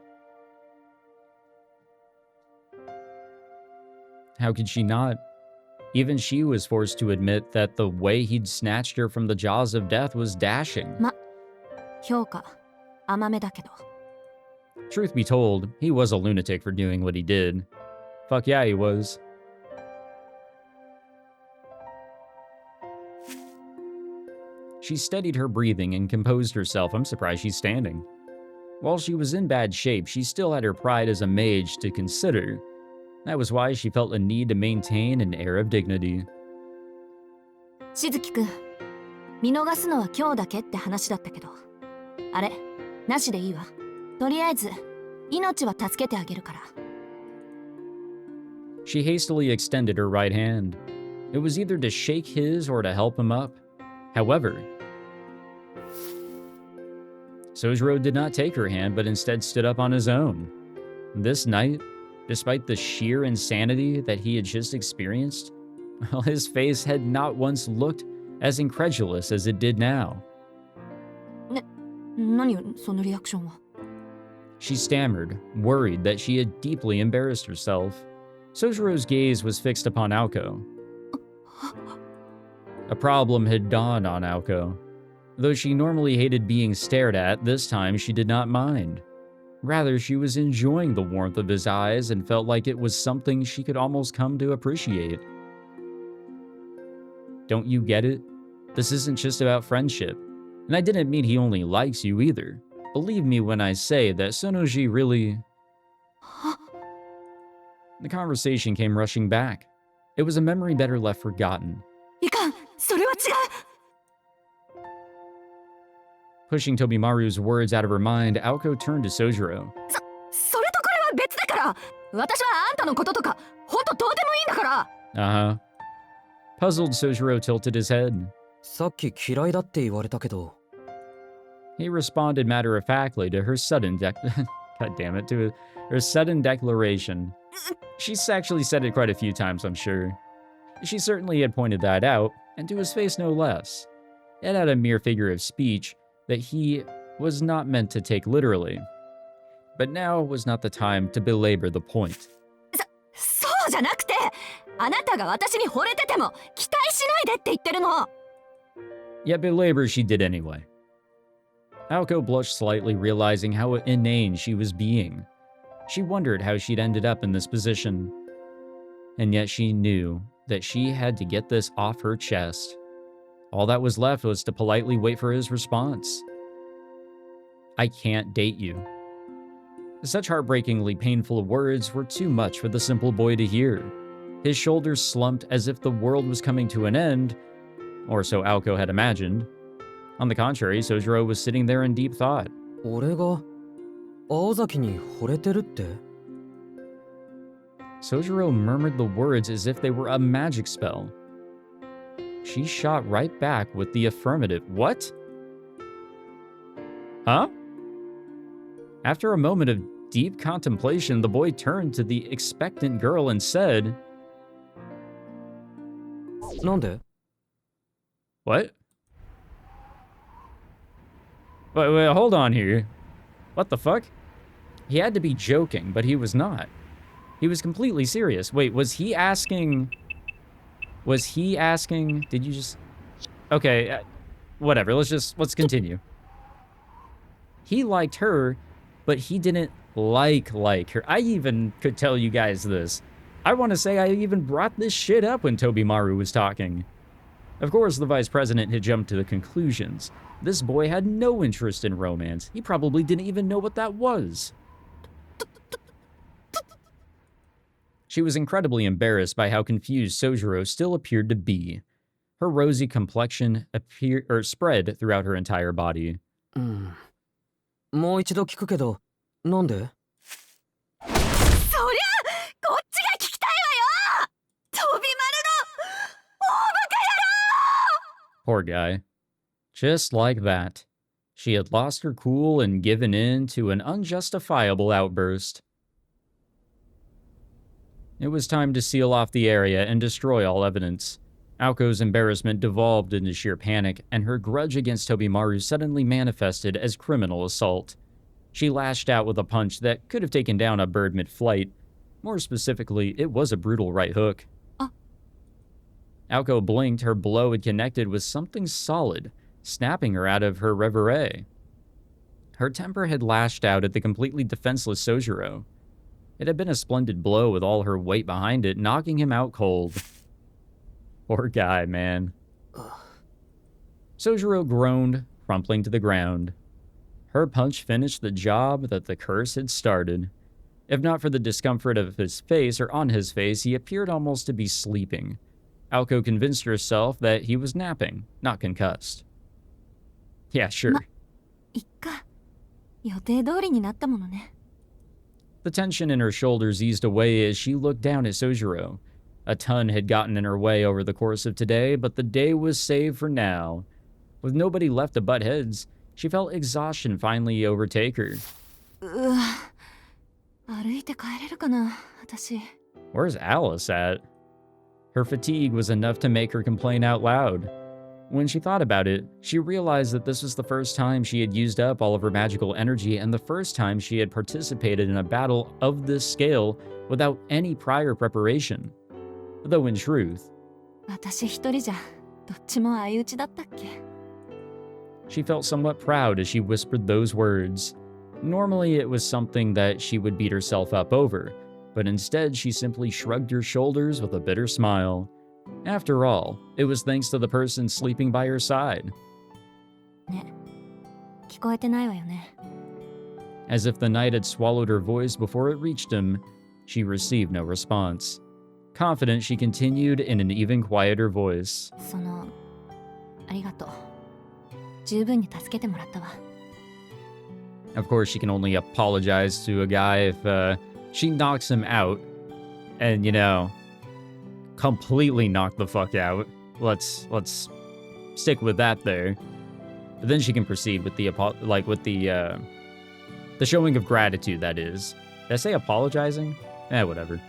Speaker 2: How could she not? Even she was forced to admit that the way he'd snatched her from the jaws of death was dashing.
Speaker 1: 評価、甘めだけど。
Speaker 2: Truth be told, he was a lunatic for doing what he did. Fuck yeah, he was. She steadied her breathing and composed herself. I'm surprised she's standing. While she was in bad shape, she still had her pride as a mage to consider. That was why she felt a need to maintain an air of dignity.
Speaker 1: しずきくん、見逃すのは今日だけって話だったけど、あれ、なしでいいわ。とりあえず、命は助けてあげるから。
Speaker 2: She hastily extended her right hand. It was either to shake his or to help him up. However, Sojiro did not take her hand, but instead stood up on his own. This night, despite the sheer insanity that he had just experienced, well, his face had not once looked as incredulous as it did now.
Speaker 1: 何よ、そのリアクションは。
Speaker 2: She stammered, worried that she had deeply embarrassed herself. Sojiro's gaze was fixed upon Aoko. A problem had dawned on Aoko. Though she normally hated being stared at, this time she did not mind. Rather, she was enjoying the warmth of his eyes and felt like it was something she could almost come to appreciate. Don't you get it? This isn't just about friendship. And I didn't mean he only likes you either. Believe me when I say that Sonoji really... The conversation came rushing back. It was a memory better left forgotten.
Speaker 1: いかん、それは違う。
Speaker 2: Pushing Tobimaru's words out of her mind, Aoko turned to Sojiro.
Speaker 1: それとこれは別だから。私はあんたのこととか、ほんとどうでもいいんだから。
Speaker 2: Puzzled, Sojiro tilted his head.
Speaker 3: さっき嫌いだって言われたけど。
Speaker 2: He responded matter-of-factly to her sudden God damn it, to her sudden declaration. She's actually said it quite a few times, I'm sure. She certainly had pointed that out, and to his face no less. It had a mere figure of speech that he was not meant to take literally. But now was not the time to belabor the point.
Speaker 1: そうじゃなくて、あなたが私に惚れてても期待しないでって言ってるの。
Speaker 2: Yet belabor she did anyway. Aoko blushed slightly, realizing how inane she was being. She wondered how she'd ended up in this position. And yet she knew that she had to get this off her chest. All that was left was to politely wait for his response. I can't date you. Such heartbreakingly painful words were too much for the simple boy to hear. His shoulders slumped as if the world was coming to an end, or so Aoko had imagined. On the contrary, Sojiro was sitting there in deep thought.
Speaker 3: 俺が青崎に惚れてるって？
Speaker 2: Sojiro murmured the words as if they were a magic spell. She shot right back with the affirmative. What? Huh? After a moment of deep contemplation, the boy turned to the expectant girl and said,
Speaker 3: なんで？
Speaker 2: What? Wait, hold on here. What the fuck? He had to be joking, but he was not. He was completely serious. Wait, was he asking... Did you just... Okay, whatever. Let's continue. He liked her, but he didn't like her. I even could tell you guys this. I want to say I even brought this shit up when Tobimaru was talking. Of course, the vice president had jumped to the conclusions. This boy had no interest in romance. He probably didn't even know what that was. She was incredibly embarrassed by how confused Sojiro still appeared to be. Her rosy complexion spread throughout her entire body.
Speaker 3: もう一度聞くけど、なんで？
Speaker 1: そりゃこっちが聞きたいわよ。飛び丸の大バカ野郎!
Speaker 2: Poor guy. Just like that. She had lost her cool and given in to an unjustifiable outburst. It was time to seal off the area and destroy all evidence. Aoko's embarrassment devolved into sheer panic, and her grudge against Tobimaru suddenly manifested as criminal assault. She lashed out with a punch that could have taken down a bird mid-flight. More specifically, it was a brutal right hook. Aoko blinked. Her blow had connected with something solid, snapping her out of her reverie. Her temper had lashed out at the completely defenseless Sojiro. It had been a splendid blow with all her weight behind it, knocking him out cold. Poor guy, man. Sojiro groaned, crumpling to the ground. Her punch finished the job that the curse had started. If not for the discomfort of his face or on his face, he appeared almost to be sleeping. Aoko convinced herself that he was napping, not concussed. Yeah, sure.
Speaker 1: いっか。予定通りになったものね。
Speaker 2: The tension in her shoulders eased away as she looked down at Sojiro. A ton had gotten in her way over the course of today, but the day was saved for now. With nobody left to butt heads, she felt exhaustion finally overtake her.
Speaker 1: 歩いて帰れるかな、私。
Speaker 2: Where's Alice at? Her fatigue was enough to make her complain out loud. When she thought about it, she realized that this was the first time she had used up all of her magical energy and the first time she had participated in a battle of this scale without any prior preparation. Though in truth,
Speaker 1: 私一人じゃどっちも相打ちだったっけ?
Speaker 2: She felt somewhat proud as she whispered those words. Normally it was something that she would beat herself up over, but instead she simply shrugged her shoulders with a bitter smile. After all, it was thanks to the person sleeping by her side.
Speaker 1: ね、聞こえてないわよね。
Speaker 2: As if the night had swallowed her voice before it reached him, she received no response. Confident, she continued in an even quieter voice.
Speaker 1: ありがとう。十分に助けてもらったわ。
Speaker 2: Of course, she can only apologize to a guy if she knocks him out and, completely knock the fuck out. Let's stick with that there. But then she can proceed with the showing of gratitude, that is. Did I say apologizing? Whatever.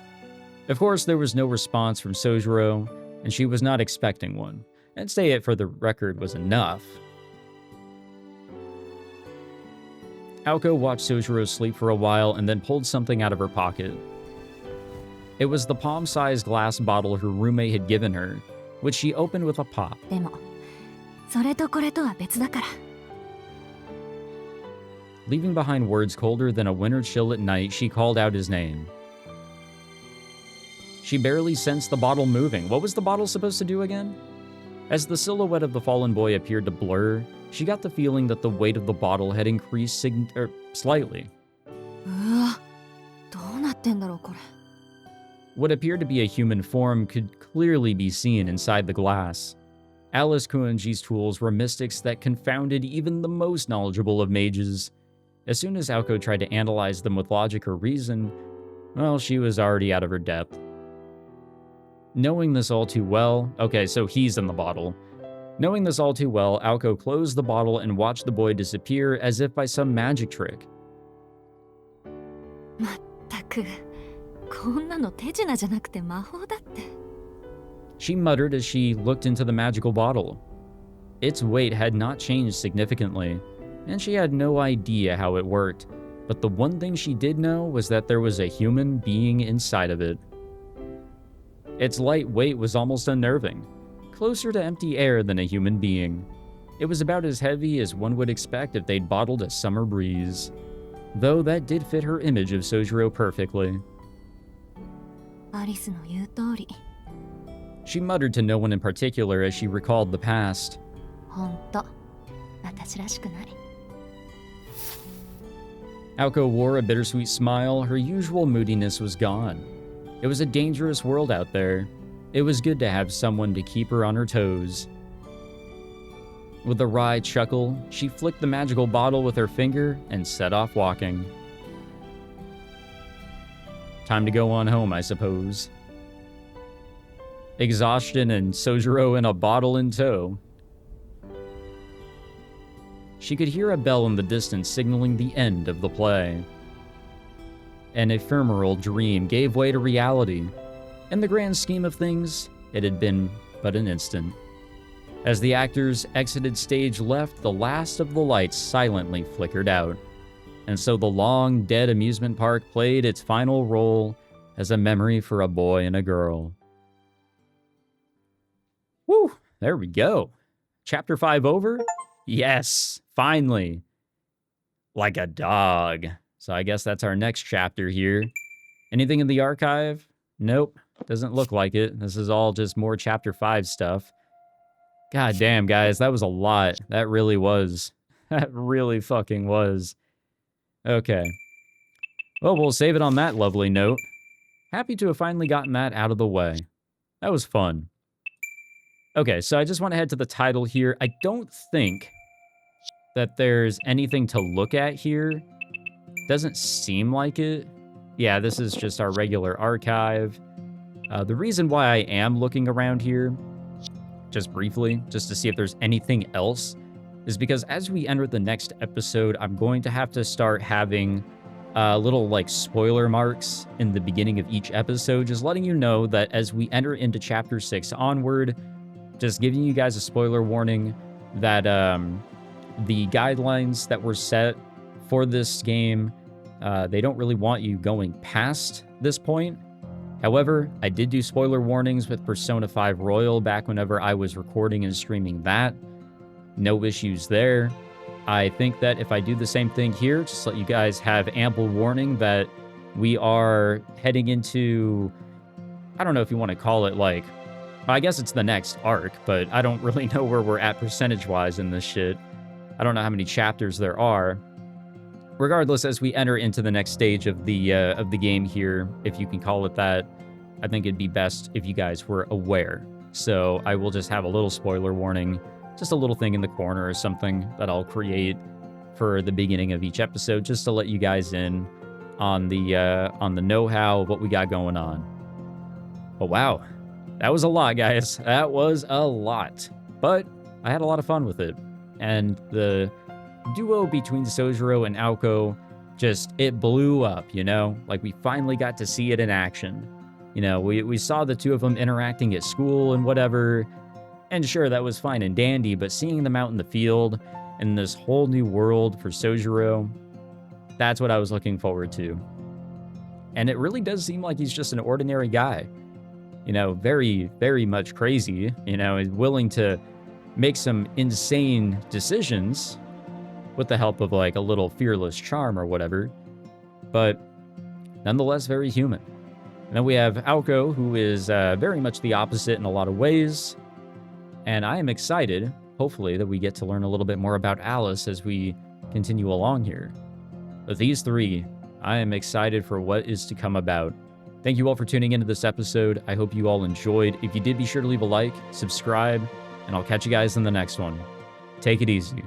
Speaker 2: Of course, there was no response from Sojiro, and she was not expecting one. And say it for the record was enough. Aoko watched Sojiro sleep for a while and then pulled something out of her pocket. It was the palm-sized glass bottle her roommate had given her, which she opened with a pop.
Speaker 1: でも、それとこれとは別だから。
Speaker 2: Leaving behind words colder than a winter chill at night, she called out his name. She barely sensed the bottle moving. What was the bottle supposed to do again? As the silhouette of the fallen boy appeared to blur, she got the feeling that the weight of the bottle had increased slightly.
Speaker 1: うわ、どうなってんだろうこれ。
Speaker 2: What appeared to be a human form could clearly be seen inside the glass. Alice Kuonji's tools were mystics that confounded even the most knowledgeable of mages. As soon as Aoko tried to analyze them with logic or reason, well, she was already out of her depth. Knowing this all too well, okay, so he's in the bottle. Knowing this all too well, Aoko closed the bottle and watched the boy disappear as if by some magic trick.
Speaker 1: まったく、こんなの手品じゃなくて魔法だって。
Speaker 2: She muttered as she looked into the magical bottle. Its weight had not changed significantly, and she had no idea how it worked, But the one thing she did know was that there was a human being inside of it. Its light weight was almost unnerving, closer to empty air than a human being. It was about as heavy as one would expect if they'd bottled a summer breeze, though that did fit her image of Sojiro perfectly.
Speaker 1: アリスの言う通り、
Speaker 2: She muttered to no one in particular as she recalled the past.
Speaker 1: ほんと、私らしくない。
Speaker 2: Aoko wore a bittersweet smile. Her usual moodiness was gone. It was a dangerous world out there. It was good to have someone to keep her on her toes. With a wry chuckle, she flicked the magical bottle with her finger and set off walking. Time to go on home, I suppose. Exhaustion and Sojiro in a bottle in tow. She could hear a bell in the distance signaling the end of the play. An ephemeral dream gave way to reality. In the grand scheme of things, it had been but an instant. As the actors exited stage left, the last of the lights silently flickered out. And so the long dead amusement park played its final role as a memory for a boy and a girl. Woo! There we go. Chapter 5 over? Yes, finally. Like a dog. So I guess that's our next chapter here. Anything in the archive? Nope, doesn't look like it. This is all just more Chapter 5 stuff. God damn, guys, that was a lot. That really was. That really fucking was. Okay. Well, we'll save it on that lovely note. Happy to have finally gotten that out of the way. That was fun. Okay, so I just want to head to the title here. I don't think that there's anything to look at here. Doesn't seem like it. Yeah, this is just our regular archive. The reason why I am looking around here, just briefly, just to see if there's anything else, is because as we enter the next episode, I'm going to have to start having little like spoiler marks in the beginning of each episode, just letting you know that as we enter into Chapter 6 onward, just giving you guys a spoiler warning that the guidelines that were set for this game, they don't really want you going past this point. However, I did do spoiler warnings with Persona 5 Royal back whenever I was recording and streaming that. No issues there. I think that if I do the same thing here, just let you guys have ample warning that we are heading into, I don't know if you want to call it like, I guess it's the next arc, but I don't really know where we're at percentage-wise in this shit. I don't know how many chapters there are. Regardless, as we enter into the next stage of the game here, if you can call it that, I think it'd be best if you guys were aware. So I will just have a little spoiler warning, just a little thing in the corner or something that I'll create for the beginning of each episode, just to let you guys in on the know-how of what we got going on. But wow, that was a lot, guys. That was a lot. But I had a lot of fun with it. And the duo between Sojiro and Aoko, just, it blew up, you know? Like, we finally got to see it in action. You know, we saw the two of them interacting at school and whatever, and sure, that was fine and dandy, but seeing them out in the field in this whole new world for Sojiro, that's what I was looking forward to. And it really does seem like he's just an ordinary guy. You know, very, very much crazy, you know, is willing to make some insane decisions with the help of like a little fearless charm or whatever, but nonetheless very human. And then we have Aoko, who is very much the opposite in a lot of ways, and I am excited, hopefully, that we get to learn a little bit more about Alice as we continue along here. But these three, I am excited for what is to come about. Thank you all for tuning into this episode. I hope you all enjoyed. If you did, be sure to leave a like, subscribe, and I'll catch you guys in the next one. Take it easy.